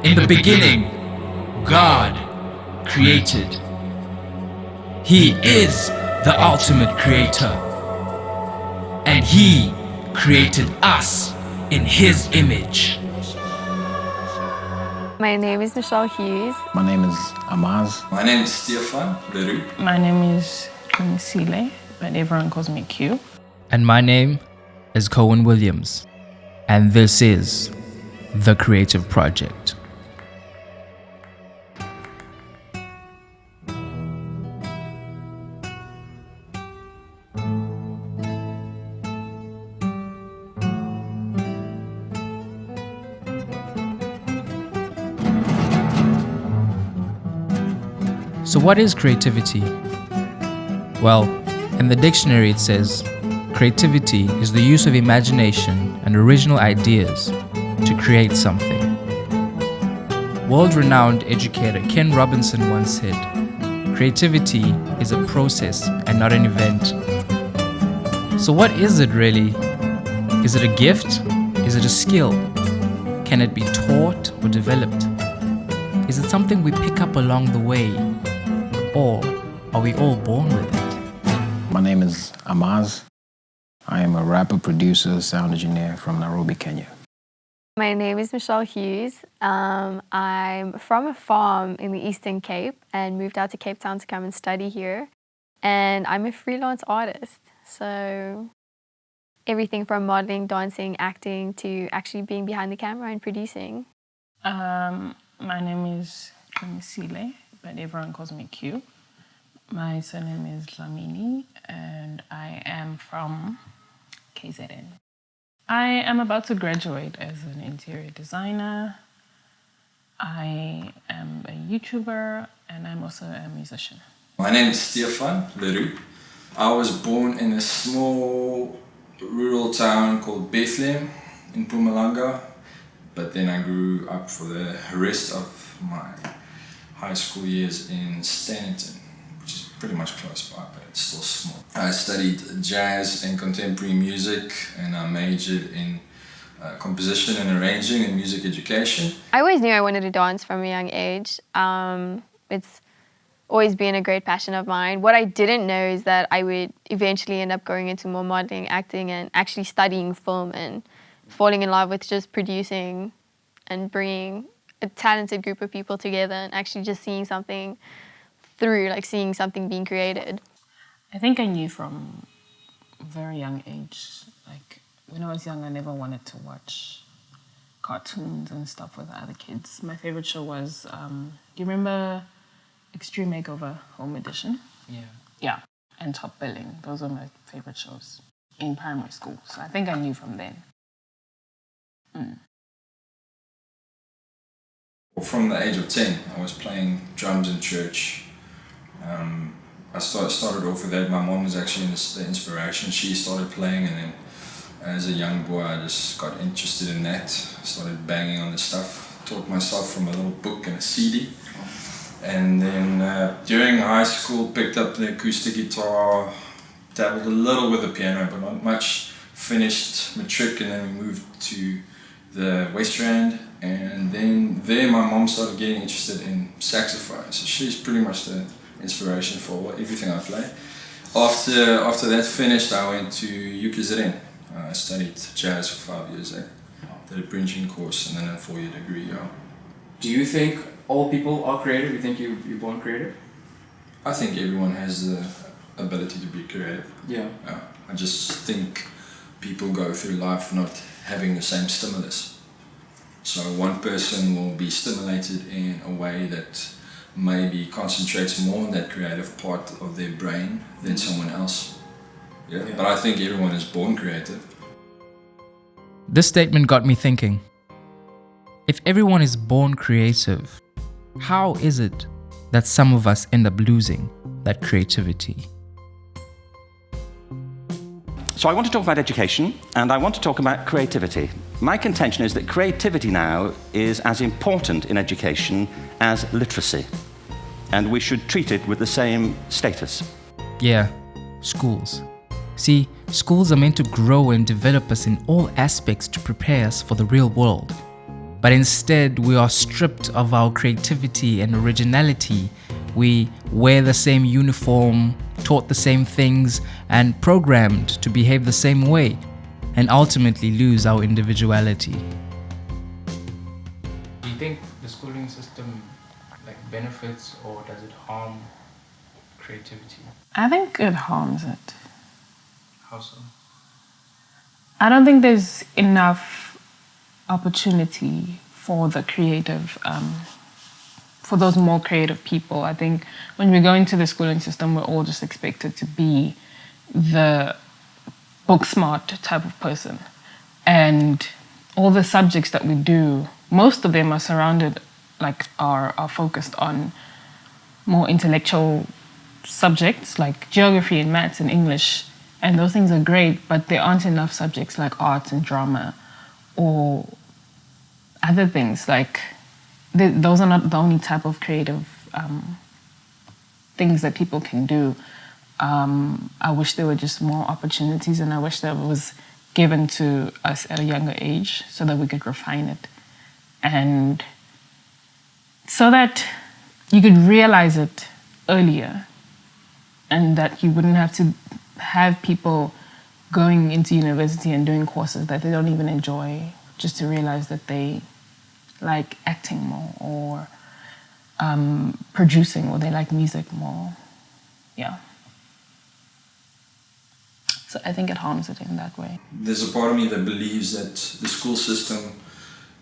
In the beginning, God created. He is the ultimate creator. And He created us in His image. My name is Michelle Hughes. My name is Amaz. My name is Stefan Leroux. My name is Sile, but everyone calls me Q. And my name is Cauwen Williams. And this is The Creative Project. So what is creativity? Well, in the dictionary it says, creativity is the use of imagination and original ideas to create something. World-renowned educator Ken Robinson once said, creativity is a process and not an event. So what is it really? Is it a gift? Is it a skill? Can it be taught or developed? Is it something we pick up along the way? Or are we all born with it? My name is Amaz. I am a rapper, producer, sound engineer from Nairobi, Kenya. My name is Michelle Hughes. I'm from a farm in the Eastern Cape and moved out to Cape Town to come and study here. And I'm a freelance artist. So everything from modeling, dancing, acting to actually being behind the camera and producing. My name is Sile, but everyone calls me Q. My surname is Lamini, and I am from KZN. I am about to graduate as an interior designer. I am a YouTuber, and I'm also a musician. My name is Stefan Leroux. I was born in a small rural town called Bethlehem in Mpumalanga, but then I grew up for the rest of my high school years in Stanton, which is pretty much close by, but it's still small. I studied jazz and contemporary music, and I majored in composition and arranging and music education. I always knew I wanted to dance from a young age. It's always been a great passion of mine. What I didn't know is that I would eventually end up going into more modeling, acting, and actually studying film and falling in love with just producing and bringing a talented group of people together and actually just seeing something through, like seeing something being created. I think I knew from a very young age. Like when I was young, I never wanted to watch cartoons and stuff with other kids. My favorite show was, do you remember Extreme Makeover Home Edition? Yeah, and Top Billing. Those were my favorite shows in primary school. So I think I knew from then. From the age of 10, I was playing drums in church. I started off with that. My mom was actually the inspiration. She started playing, and then as a young boy, I just got interested in that. Started banging on the stuff. Taught myself from a little book and a CD. And then during high school, picked up the acoustic guitar, dabbled a little with the piano, but not much. Finished matric, and then we moved to the West Rand, and then there my mom started getting interested in saxophone. So she's pretty much the inspiration for everything I play. After that finished, I went to UKZN. I studied jazz for 5 years there. Did a bridging course and then a 4-year degree. Yeah. Do you think all people are creative? You think you're born creative? I think everyone has the ability to be creative. Yeah. I just think people go through life not having the same stimulus. So one person will be stimulated in a way that maybe concentrates more on that creative part of their brain than someone else. Yeah. But I think everyone is born creative. This statement got me thinking. If everyone is born creative, how is it that some of us end up losing that creativity? So I want to talk about education, and I want to talk about creativity. My contention is that creativity now is as important in education as literacy, and we should treat it with the same status. Yeah, schools. See, schools are meant to grow and develop us in all aspects to prepare us for the real world. but instead we are stripped of our creativity and originality. We wear the same uniform, taught the same things, and programmed to behave the same way, and ultimately lose our individuality. Do you think the schooling system benefits or does it harm creativity? I think it harms it. How so? I don't think there's enough opportunity for the creative, for those more creative people. I think when we go into the schooling system, we're all just expected to be the book smart type of person. And all the subjects that we do, most of them are surrounded, are focused on more intellectual subjects like geography and maths and English. And those things are great, but there aren't enough subjects like arts and drama or other things. Those are not the only type of creative things that people can do. I wish there were just more opportunities, and I wish that was given to us at a younger age so that we could refine it. And so that you could realize it earlier and that you wouldn't have to have people going into university and doing courses that they don't even enjoy just to realize that they like acting more or producing, or they like music more. Yeah. So I think it harms it in that way. There's a part of me that believes that the school system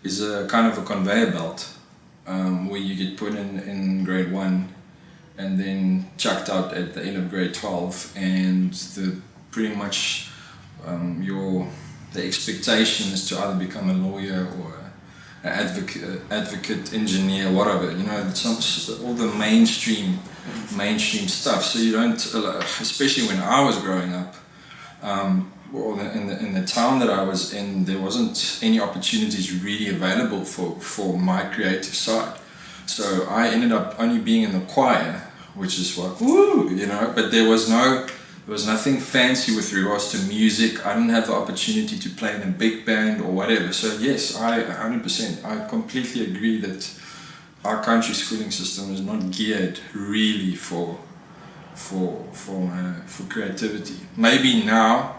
is a kind of a conveyor belt where you get put in grade 1 and then chucked out at the end of grade 12, and pretty much the expectation is to either become a lawyer or an advocate, engineer, whatever. It's all the mainstream stuff. So you don't, especially when I was growing up, in the town that I was in, there wasn't any opportunities really available for my creative side. So I ended up only being in the choir, which is but there was nothing fancy with regards to music. I didn't have the opportunity to play in a big band or whatever. So yes, I 100%, I completely agree that our country schooling system is not geared really for creativity. Maybe now,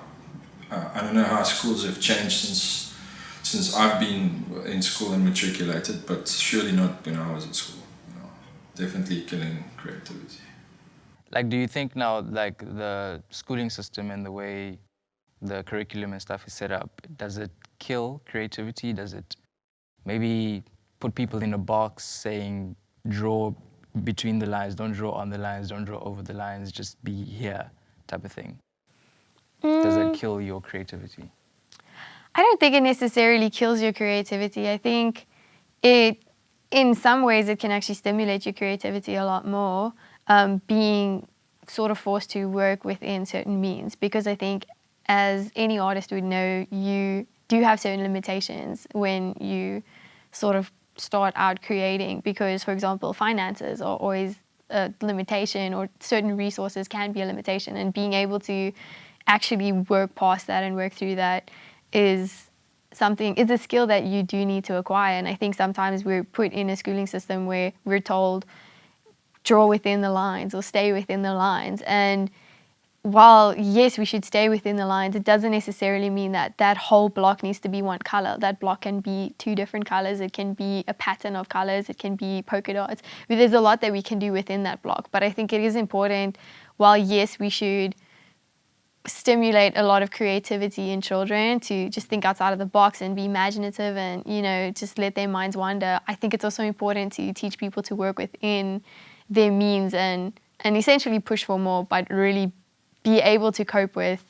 I don't know how schools have changed since I've been in school and matriculated, but surely not when I was in school. Definitely killing creativity. Do you think now, the schooling system and the way the curriculum and stuff is set up, does it kill creativity? Does it maybe put people in a box saying, draw between the lines, don't draw on the lines, don't draw over the lines, just be here type of thing? Does that kill your creativity? I don't think it necessarily kills your creativity. I think in some ways, it can actually stimulate your creativity a lot more, being sort of forced to work within certain means. Because I think, as any artist would know, you do have certain limitations when you sort of start out creating. Because, for example, finances are always a limitation, or certain resources can be a limitation. And being able to actually work past that and work through that is a skill that you do need to acquire. And I think sometimes we're put in a schooling system where we're told, draw within the lines or stay within the lines. And while, yes, we should stay within the lines, it doesn't necessarily mean that that whole block needs to be one color. That block can be 2 different colors. It can be a pattern of colors. It can be polka dots. There's a lot that we can do within that block. But I think it is important, while, yes, we should stimulate a lot of creativity in children to just think outside of the box and be imaginative and, just let their minds wander. I think it's also important to teach people to work within their means and essentially push for more, but really be able to cope with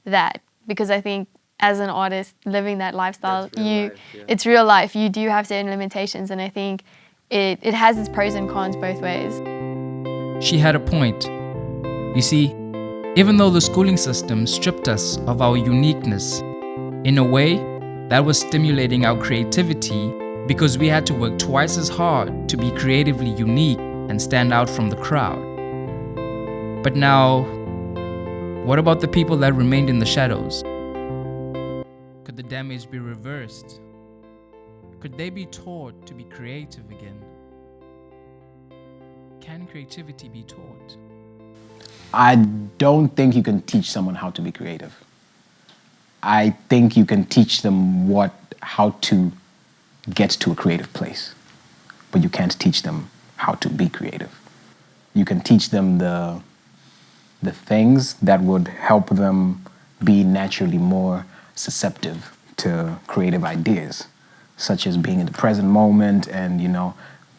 that. Because I think as an artist living that lifestyle, it's real life. You do have certain limitations, and I think it has its pros and cons both ways. She had a point. You see, even though the schooling system stripped us of our uniqueness, in a way, that was stimulating our creativity, because we had to work twice as hard to be creatively unique and stand out from the crowd. But now, what about the people that remained in the shadows? Could the damage be reversed? Could they be taught to be creative again? Can creativity be taught? I don't think you can teach someone how to be creative. I think you can teach them how to get to a creative place, but you can't teach them how to be creative. You can teach them the things that would help them be naturally more susceptible to creative ideas, such as being in the present moment and,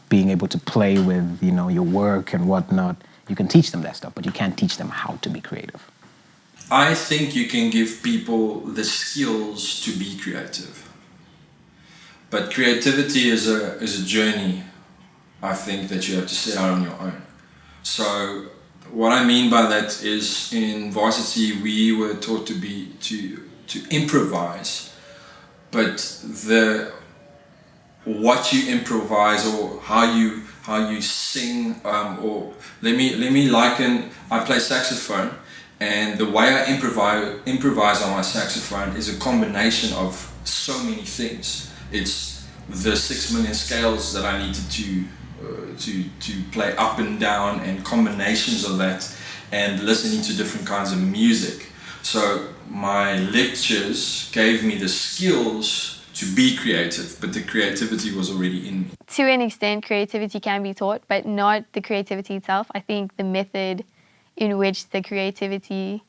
being able to play with, your work and whatnot. You can teach them that stuff, but you can't teach them how to be creative. I think you can give people the skills to be creative. But creativity is a journey, I think, that you have to set out on your own. So what I mean by that is, in varsity we were taught to improvise, but what you improvise or how you sing, or let me liken. I play saxophone, and the way I improvise on my saxophone is a combination of so many things. It's the 6 million scales that I needed to play up and down, and combinations of that, and listening to different kinds of music. So my lectures gave me the skills to be creative, but the creativity was already in me. To an extent, creativity can be taught, but not the creativity itself. I think the method in which the creativity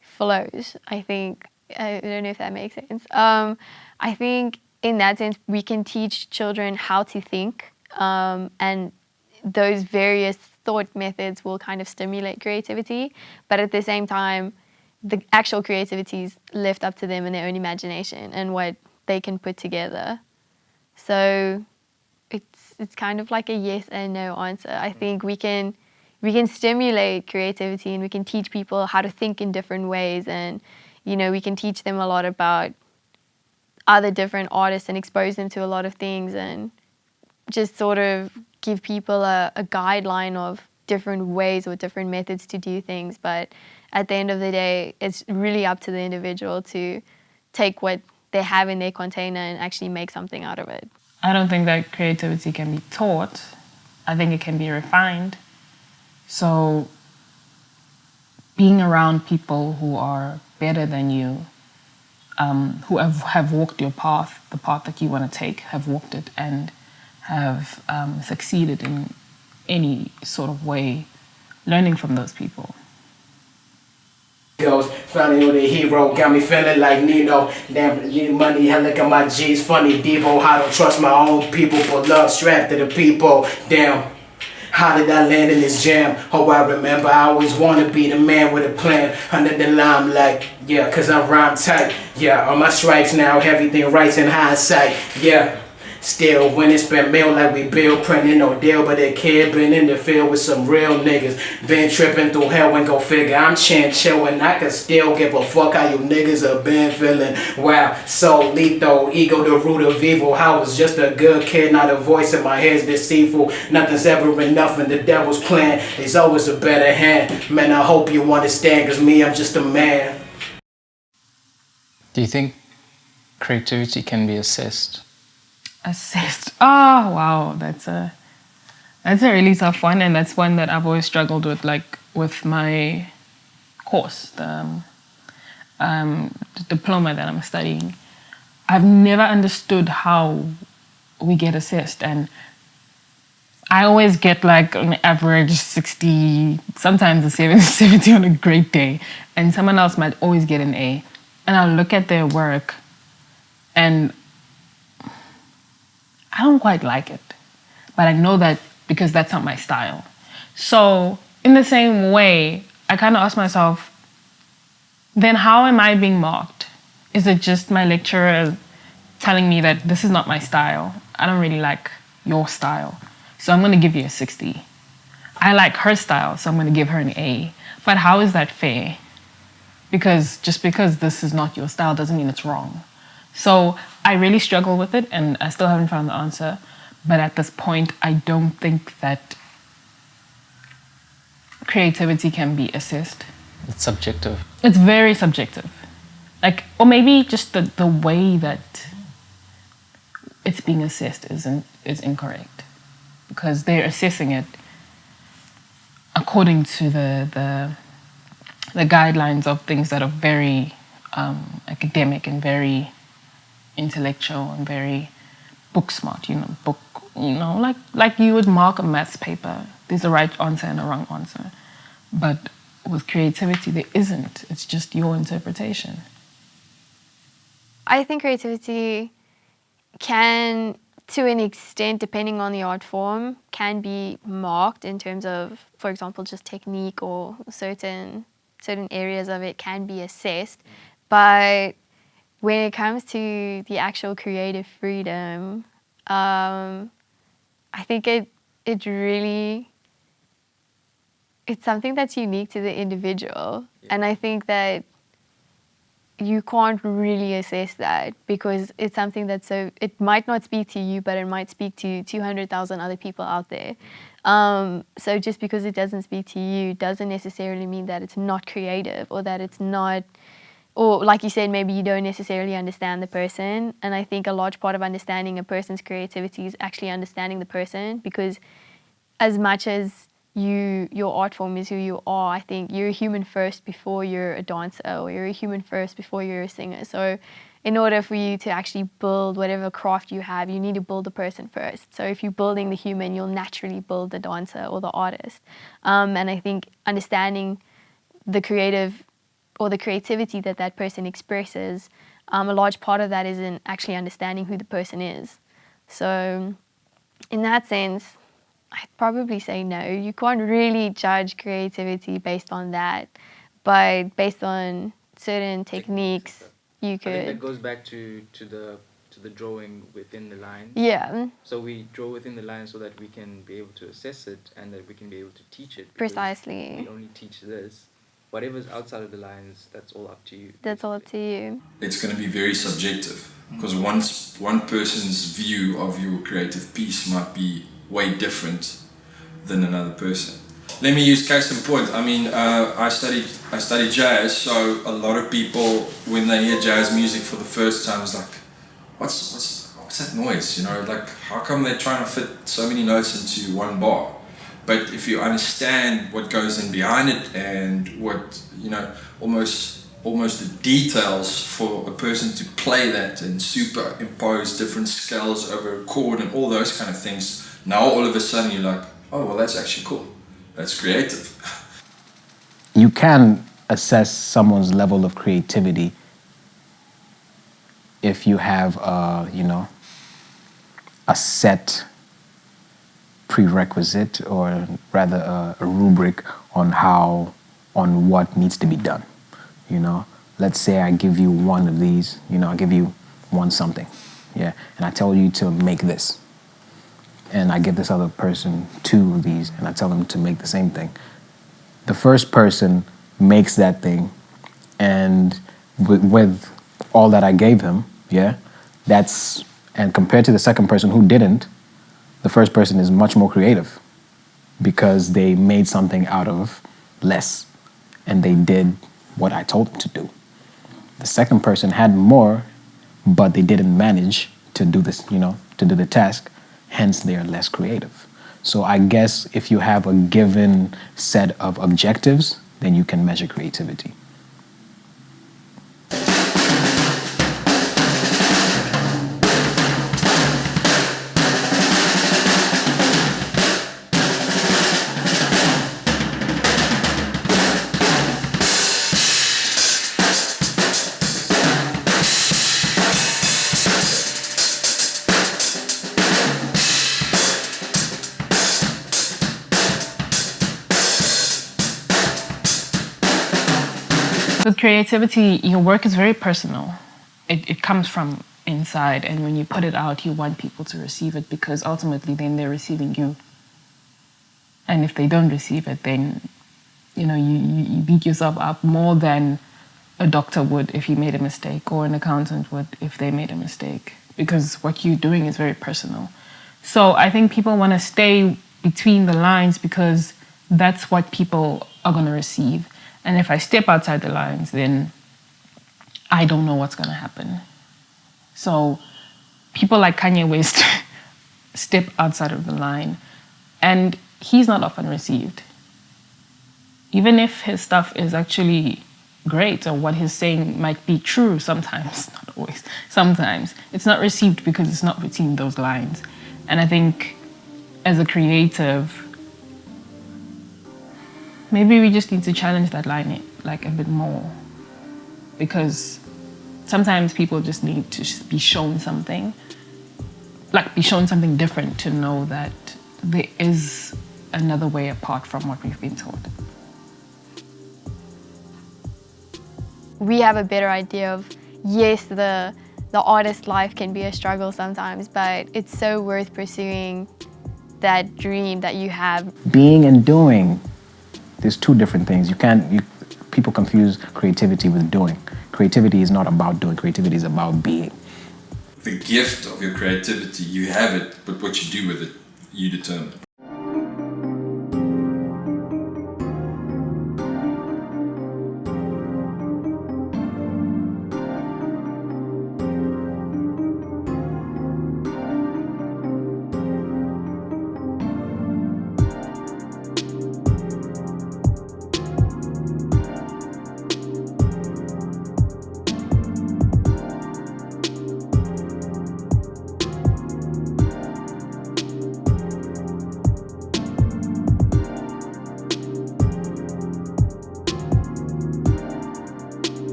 flows, I don't know if that makes sense. I think in that sense, we can teach children how to think, and those various thought methods will kind of stimulate creativity, but at the same time, the actual creativity is left up to them and their own imagination and what they can put together. So it's kind of like a yes and no answer. I think we can stimulate creativity, and we can teach people how to think in different ways, and we can teach them a lot about other different artists and expose them to a lot of things, and just sort of give people a guideline of different ways or different methods to do things. But at the end of the day, it's really up to the individual to take what they have in their container and actually make something out of it. I don't think that creativity can be taught. I think it can be refined. So being around people who are better than you, who have walked your path, the path that you want to take, have walked it and have succeeded in any sort of way, learning from those people. Goes, finally the hero, got me feeling like Nino. Damn, money, I look at my G's, funny Devo. I don't trust my own people, but love strapped to the people. Damn, how did I land in this jam? Oh, I remember I always wanna be the man with a plan. Under the limelight, yeah, cause I'm rhyme tight. Yeah, on my stripes now, everything right in hindsight. Yeah. Still winning, spent meal like we bill, printing no deal, but that kid been in the field with some real niggas. Been tripping through hell and go figure. I'm chill and I can still give a fuck how you niggas have been feeling. Wow, so lethal, ego the root of evil. I was just a good kid, not a voice in my head's deceitful. Nothing's ever enough in the devil's plan. There's always a better hand. Man, I hope you understand, cause me, I'm just a man. Do you think creativity can be assessed? Assessed. Oh, wow. That's a really tough one, and that's one that I've always struggled with, like with my course, the diploma that I'm studying. I've never understood how we get assessed, and I always get like an average 60, sometimes a 70 on a great day, and someone else might always get an A. And I look at their work and I don't quite like it, but I know that because that's not my style. So in the same way, I kind of ask myself, then how am I being marked? Is it just my lecturer telling me that this is not my style? I don't really like your style, so I'm gonna give you a 60. I like her style, so I'm gonna give her an A. But how is that fair? Because just because this is not your style doesn't mean it's wrong. So I really struggle with it, and I still haven't found the answer. But at this point, I don't think that creativity can be assessed. It's subjective. It's very subjective. Like, or maybe just the way that it's being assessed is incorrect, because they're assessing it according to the guidelines of things that are very academic and very intellectual and very book smart, like you would mark a maths paper. There's a right answer and a wrong answer. But with creativity, there isn't. It's just your interpretation. I think creativity can, to an extent, depending on the art form, can be marked in terms of, for example, just technique, or certain areas of it can be assessed. But when it comes to the actual creative freedom, I think it really, it's something that's unique to the individual. And I think that you can't really assess that, because it's something that's it might not speak to you, but it might speak to 200,000 other people out there. So just because it doesn't speak to you doesn't necessarily mean that it's not creative, or that it's not, or like you said, maybe you don't necessarily understand the person. And I think a large part of understanding a person's creativity is actually understanding the person, because as much as your art form is who you are, I think you're a human first before you're a dancer, or you're a human first before you're a singer. So in order for you to actually build whatever craft you have, you need to build the person first. So if you're building the human, you'll naturally build the dancer or the artist. And I think understanding the creative or the creativity that person expresses, a large part of that is in actually understanding who the person is. So in that sense, I'd probably say no. You can't really judge creativity based on that, but based on certain techniques, you could. I think that goes back to the drawing within the lines. Yeah. So we draw within the lines so that we can be able to assess it, and that we can be able to teach it. Precisely. We only teach this. Whatever's outside of the lines, that's all up to you. That's all up to you. It's going to be very subjective, because one person's view of your creative piece might be way different than another person. Let me use case in point. I mean, I studied jazz, so a lot of people, when they hear jazz music for the first time, is like, what's that noise? You know, like, how come they're trying to fit so many notes into one bar? But if you understand what goes in behind it, and what, almost the details for a person to play that and superimpose different scales over a chord and all those kind of things, now all of a sudden you're like, oh, well, that's actually cool. That's creative. You can assess someone's level of creativity if you have, a set prerequisite, or rather a rubric on what needs to be done. Let's say I give you one of these, I give you one something, and I tell you to make this. And I give this other person two of these, and I tell them to make the same thing. The first person makes that thing, and with all that I gave him, and compared to the second person who didn't, the first person is much more creative, because they made something out of less, and they did what I told them to do. The second person had more, but they didn't manage to do this, to do the task. Hence, they are less creative. So I guess if you have a given set of objectives, then you can measure creativity. With creativity, your work is very personal. It comes from inside, and when you put it out, you want people to receive it, because ultimately then they're receiving you. And if they don't receive it, then you beat yourself up more than a doctor would if he made a mistake, or an accountant would if they made a mistake, because what you're doing is very personal. So I think people want to stay between the lines, because that's what people are going to receive. And if I step outside the lines, then I don't know what's going to happen. So people like Kanye West step outside of the line, and he's not often received. Even if his stuff is actually great or what he's saying might be true sometimes, not always, sometimes, it's not received because it's not within those lines. And I think as a creative, maybe we just need to challenge that line like a bit more, because sometimes people just need to be shown something, like be shown something different to know that there is another way apart from what we've been taught. We have a better idea of, yes, the artist life can be a struggle sometimes, but it's so worth pursuing that dream that you have. Being and doing, there's two different things. People confuse creativity with doing. Creativity is not about doing, creativity is about being. The gift of your creativity, you have it, but what you do with it, you determine.